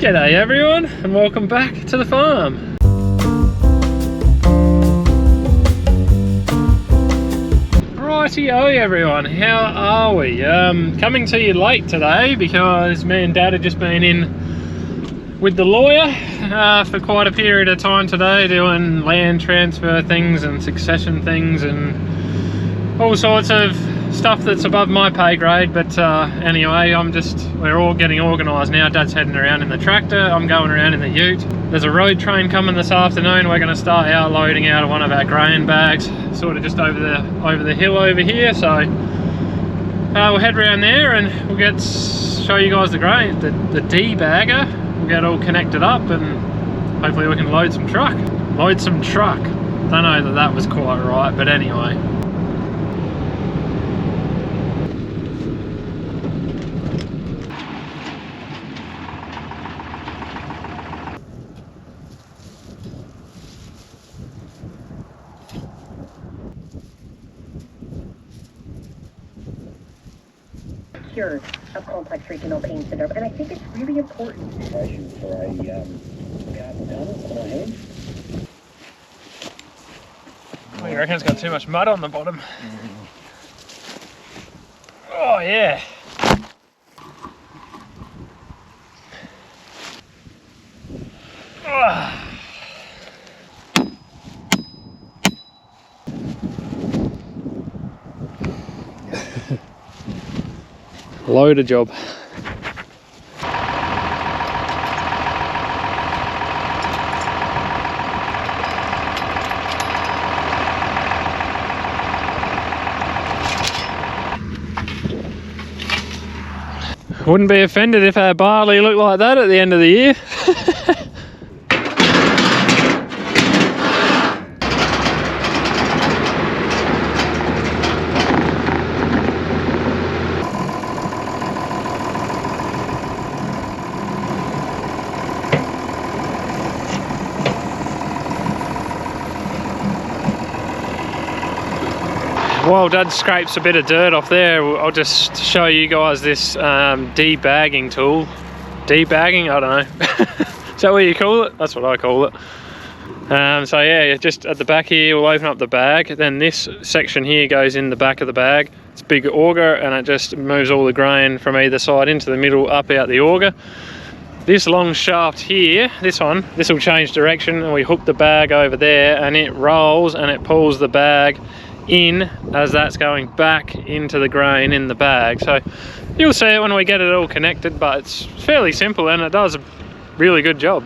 G'day everyone, and welcome back to the farm. Righty-o everyone, how are we? Coming to you late today because me and Dad have just been in with the lawyer for quite a period of time today, doing land transfer things and succession things and all sorts of stuff that's above my pay grade. But anyway, we're all getting organised now. Dad's heading around in the tractor, I'm going around in the ute. There's a road train coming this afternoon. We're going to start outloading out of one of our grain bags, sort of just over the hill over here. So we'll head around there and we'll show you guys the grain, the D-bagger. We'll get all connected up and hopefully we can load some truck. Don't know that was quite right, but anyway. Cure of complex regional pain syndrome, and I think it's really important. For a garden tunnel on my head. Well, you reckon it's got too much mud on the bottom? Oh yeah. Loader job. Wouldn't be offended if our barley looked like that at the end of the year. While Dad scrapes a bit of dirt off there, I'll just show you guys this debagging tool. Debagging? I don't know. Is that what you call it? That's what I call it. So yeah, just at the back here, we'll open up the bag. Then this section here goes in the back of the bag. It's a big auger and it just moves all the grain from either side into the middle, up out the auger. This long shaft here, this will change direction, and we hook the bag over there and it rolls and it pulls the bag in as that's going back into the grain in the bag. So you'll see it when we get it all connected, but it's fairly simple and it does a really good job.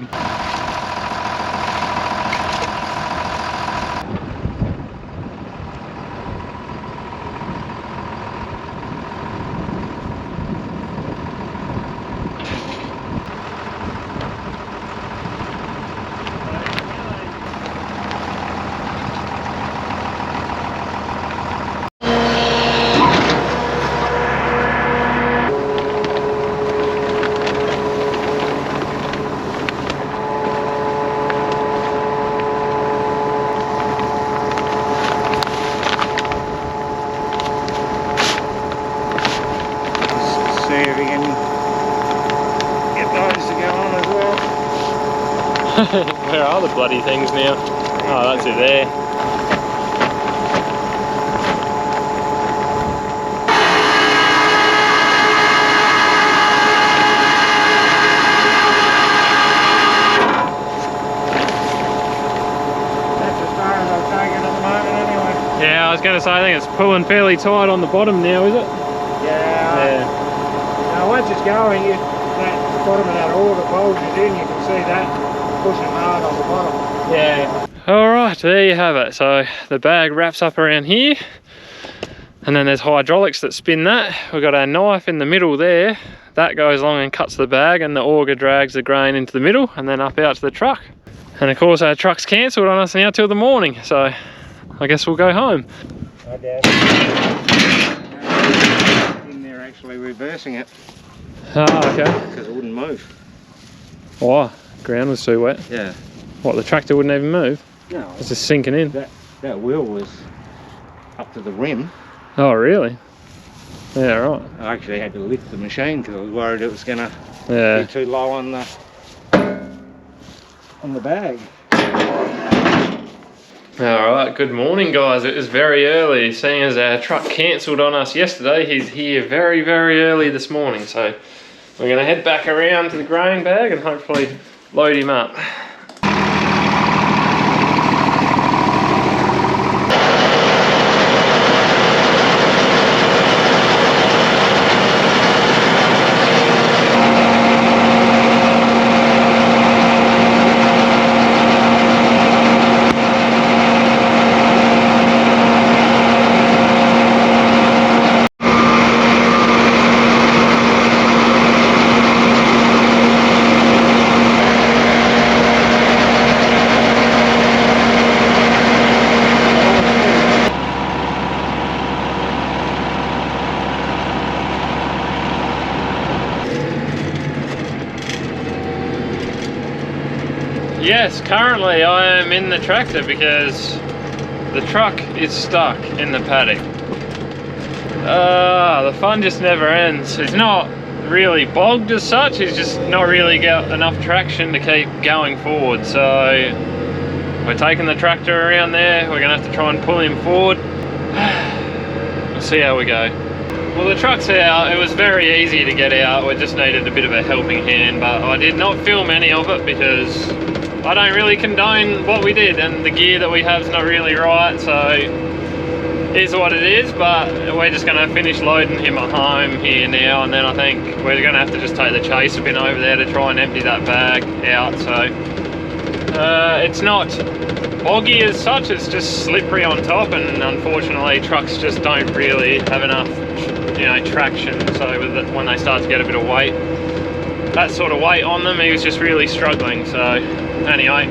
Where are the bloody things now? Oh, that's it there. That's as far as I'll take it at the moment anyway. Yeah, I was going to say, I think it's pulling fairly tight on the bottom now, is it? Yeah. Now once it's going, that bottom of that auger bulges in, you can see that pushing hard on the bottom. Yeah. Alright, there you have it. So the bag wraps up around here, and then there's hydraulics that spin that. We've got our knife in the middle there. That goes along and cuts the bag, and the auger drags the grain into the middle and then up out to the truck. And of course our truck's cancelled on us now till the morning, so I guess we'll go home. Hi Dad. In there actually reversing it. Oh, okay. Because it wouldn't move. Why? Ground was too wet. Yeah. What, the tractor wouldn't even move? No. It's just sinking in. That wheel was up to the rim. Oh, really? Yeah, right. I actually had to lift the machine because I was worried it was going to Yeah. be too low on the on the bag. Alright, good morning guys. It was very early, seeing as our truck cancelled on us yesterday. He's here very, very early this morning, so we're going to head back around to the grain bag and hopefully load him up. Yes, currently I am in the tractor because the truck is stuck in the paddock. The fun just never ends. It's not really bogged as such, it's just not really got enough traction to keep going forward. So we're taking the tractor around there, we're gonna have to try and pull him forward. We'll see how we go. Well, the truck's out. It was very easy to get out, we just needed a bit of a helping hand, but I did not film any of it because I don't really condone what we did, and the gear that we have is not really right, so it is what it is. But we're just going to finish loading him at home here now, and then I think we're going to have to just take the chaser bin over there to try and empty that bag out. So it's not boggy as such, it's just slippery on top, and unfortunately trucks just don't really have enough, you know, traction. So when they start to get a bit of weight, that sort of weight on them, he was just really struggling. So anyway,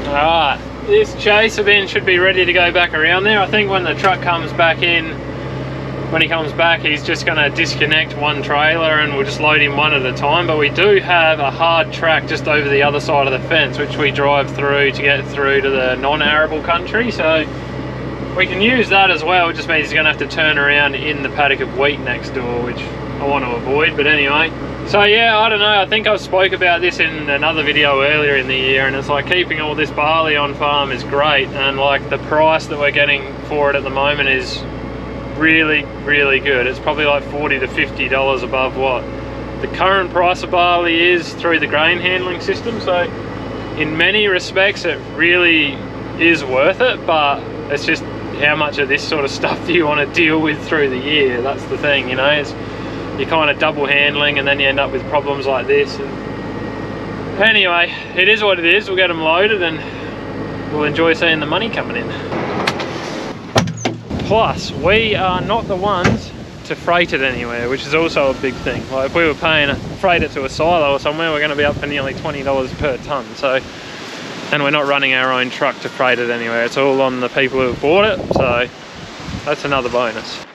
alright, this chaser bin should be ready to go back around there. I think when the truck comes back in, when he comes back, he's just going to disconnect one trailer and we'll just load him one at a time. But we do have a hard track just over the other side of the fence, which we drive through to get through to the non-arable country. So we can use that as well. It just means he's going to have to turn around in the paddock of wheat next door, which I want to avoid. But anyway, so yeah, I don't know. I think I spoke about this in another video earlier in the year, and it's like keeping all this barley on farm is great, and like the price that we're getting for it at the moment is really, really good. It's probably like $40 to $50 above what the current price of barley is through the grain handling system. So in many respects it really is worth it, but it's just how much of this sort of stuff do you want to deal with through the year? That's the thing, you know. You're kind of double handling and then you end up with problems like this. And anyway, it is what it is. We'll get them loaded and we'll enjoy seeing the money coming in. Plus, we are not the ones to freight it anywhere, which is also a big thing. Like if we were paying freight it to a silo or somewhere, we're going to be up for nearly $20 per tonne. So, and we're not running our own truck to freight it anywhere. It's all on the people who have bought it. So that's another bonus.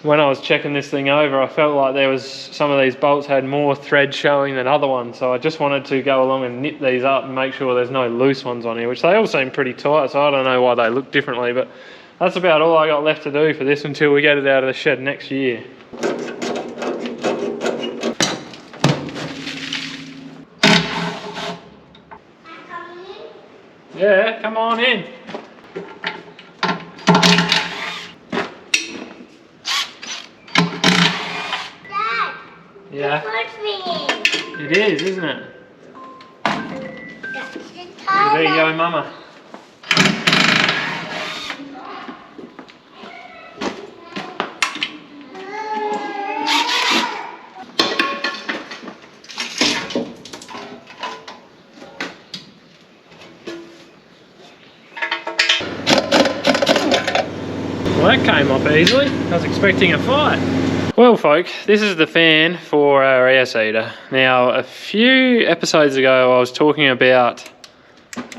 When I was checking this thing over, I felt like there was some of these bolts had more thread showing than other ones, so I just wanted to go along and nip these up and make sure there's no loose ones on here, which they all seem pretty tight, so I don't know why they look differently, but that's about all I got left to do for this until we get it out of the shed next year. Yeah, come on in. Yeah. It is, isn't it? There you go, Mama. Well, that came off easily. I was expecting a fight. Well folk, this is the fan for our air seeder. Now a few episodes ago I was talking about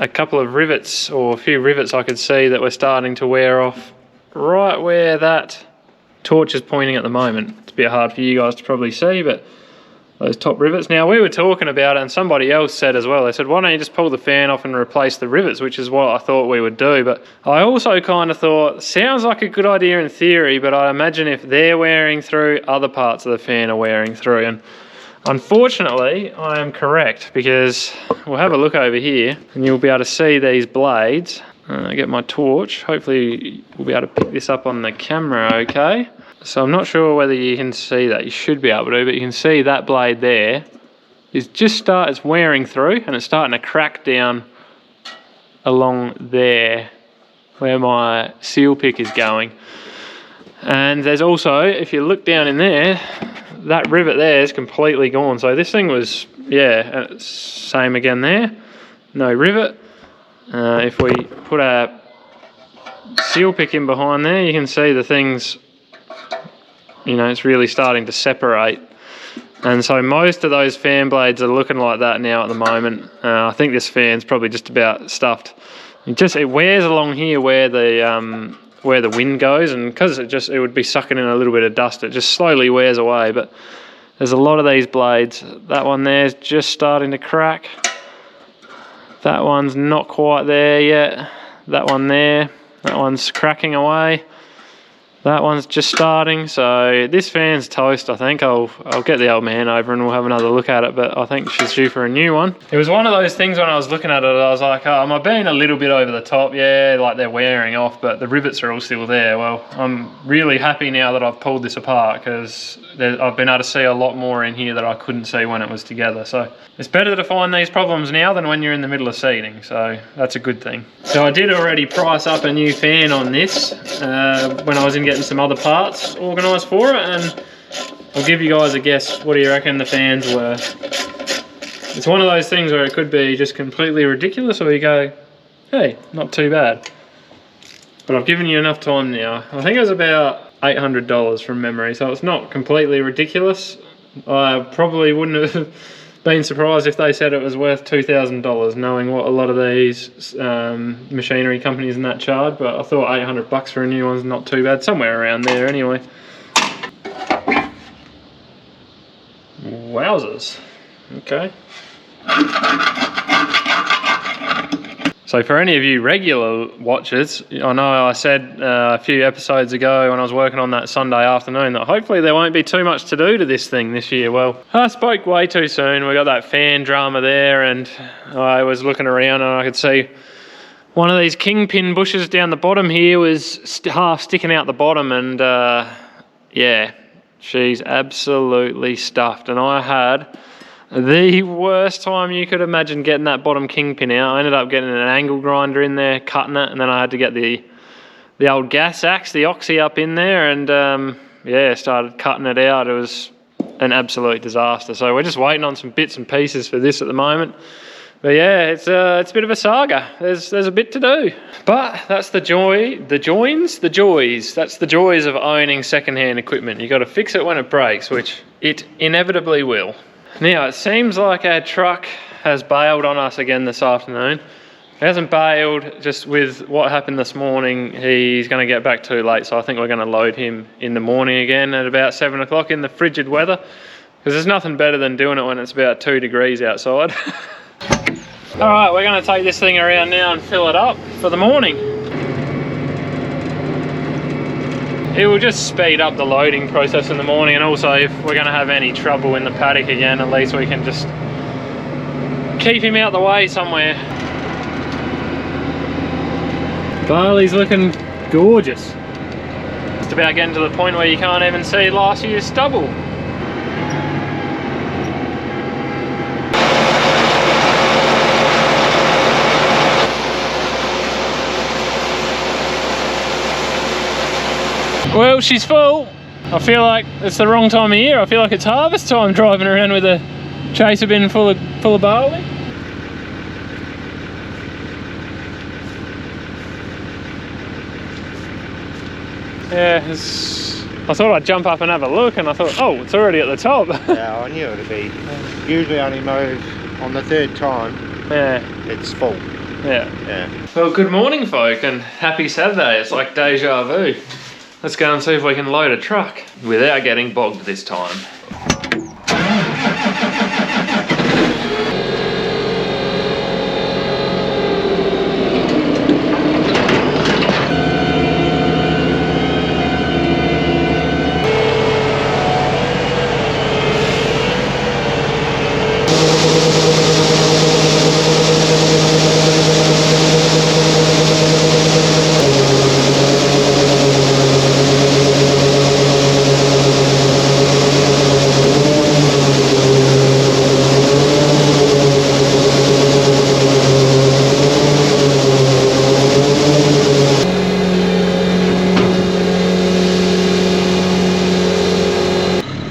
a couple of rivets, or a few rivets I could see that were starting to wear off right where that torch is pointing at the moment. It's a bit hard for you guys to probably see, but those top rivets. Now, we were talking about it, and somebody else said as well, they said, why don't you just pull the fan off and replace the rivets, which is what I thought we would do. But I also kind of thought, sounds like a good idea in theory, but I imagine if they're wearing through, other parts of the fan are wearing through. And unfortunately, I am correct, because we'll have a look over here, and you'll be able to see these blades. Get my torch. Hopefully, we'll be able to pick this up on the camera okay. So I'm not sure whether you can see that. You should be able to, but you can see that blade there is it's wearing through, and it's starting to crack down along there where my seal pick is going. And there's also, if you look down in there, that rivet there is completely gone. So this thing was, yeah, same again there, no rivet. If we put our seal pick in behind there, you can see the thing's, you know, it's really starting to separate. And so most of those fan blades are looking like that now at the moment. I think this fan's probably just about stuffed. It wears along here where the wind goes, and because it would be sucking in a little bit of dust, it just slowly wears away. But there's a lot of these blades. That one there's just starting to crack. That one's not quite there yet. That one there, that one's cracking away. That one's just starting, so this fan's toast. I think I'll get the old man over and we'll have another look at it, but I think she's due for a new one. It was one of those things when I was looking at it, I was like, oh, am I being a little bit over the top? Yeah, like they're wearing off, but the rivets are all still there. Well, I'm really happy now that I've pulled this apart, because I've been able to see a lot more in here that I couldn't see when it was together. So it's better to find these problems now than when you're in the middle of seating, so that's a good thing. So I did already price up a new fan on this when I was in getting some other parts organised for it, and I'll give you guys a guess. What do you reckon the fans were? It's one of those things where it could be just completely ridiculous, or you go, hey, not too bad. But I've given you enough time now. I think it was about $800 from memory, so it's not completely ridiculous. I probably wouldn't have been surprised if they said it was worth $2,000, knowing what a lot of these machinery companies and that charge, but I thought $800 for a new one's not too bad, somewhere around there anyway. Wowzers. Okay. So for any of you regular watchers, I know I said a few episodes ago when I was working on that Sunday afternoon that hopefully there won't be too much to do to this thing this year. Well, I spoke way too soon. We got that fan drama there, and I was looking around and I could see one of these kingpin bushes down the bottom here was half sticking out the bottom, and yeah, she's absolutely stuffed. And I had the worst time you could imagine getting that bottom kingpin out. I ended up getting an angle grinder in there, cutting it, and then I had to get the old gas axe, the oxy, up in there, and yeah, started cutting it out. It was an absolute disaster. So we're just waiting on some bits and pieces for this at the moment. But yeah, it's a bit of a saga. There's a bit to do. But that's the joys. That's the joys of owning second-hand equipment. You got to fix it when it breaks, which it inevitably will. Now, it seems like our truck has bailed on us again this afternoon. He hasn't bailed, just with what happened this morning, he's going to get back too late, so I think we're going to load him in the morning again at about 7 o'clock in the frigid weather, because there's nothing better than doing it when it's about 2 degrees outside. Alright, we're going to take this thing around now and fill it up for the morning. It will just speed up the loading process in the morning, and also if we're going to have any trouble in the paddock again, at least we can just keep him out the way somewhere. Barley's looking gorgeous. Just about getting to the point where you can't even see last year's stubble. Well, she's full. I feel like it's the wrong time of year. I feel like it's harvest time driving around with a chaser bin full of barley. Yeah, I thought I'd jump up and have a look, and I thought, oh, it's already at the top. Yeah, I knew it'd be. Usually only move on the third time. Yeah. It's full. Yeah. Well, good morning, folk, and happy Saturday. It's like deja vu. Let's go and see if we can load a truck without getting bogged this time.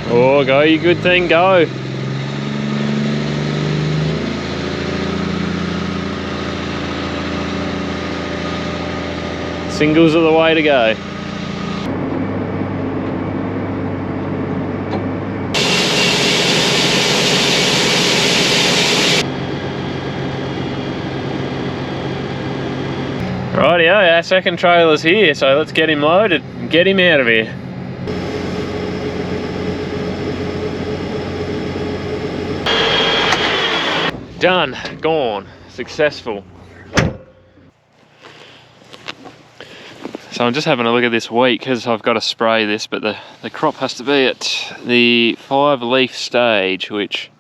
Oh, go, you good thing, go. Singles are the way to go. Rightio, our second trailer's here, so let's get him loaded and get him out of here. Done, gone, successful. So I'm just having a look at this wheat because I've got to spray this, but the crop has to be at the 5-leaf stage, which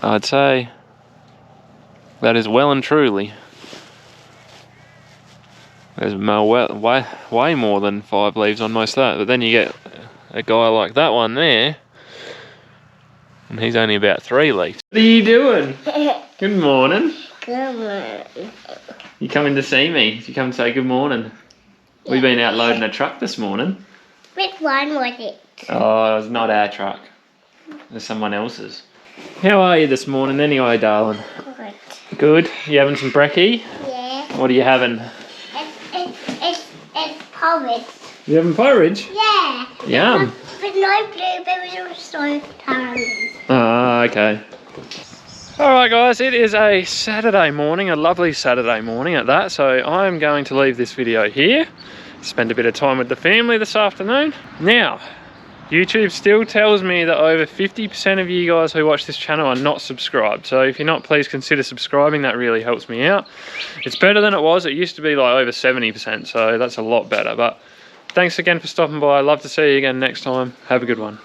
I'd say that is well and truly. There's way more than 5 leaves on most of that, but then you get a guy like that one there, and he's only about 3 leaves. What are you doing? Good morning. Good morning. You coming to see me? You come and say good morning. Yeah. We've been out loading a truck this morning. Which one was it? Oh, it was not our truck. It was someone else's. How are you this morning anyway, darling? Good. Good? You having some brekkie? Yeah. What are you having? It's porridge. You having porridge? Yeah. Yum. But no blueberries or sultanas. Ah, okay. Alright guys, it is a Saturday morning, a lovely Saturday morning at that, so I'm going to leave this video here, spend a bit of time with the family this afternoon. Now, YouTube still tells me that over 50% of you guys who watch this channel are not subscribed, so if you're not, please consider subscribing. That really helps me out. It's better than it was. It used to be like over 70%, so that's a lot better, but thanks again for stopping by. I'd love to see you again next time. Have a good one.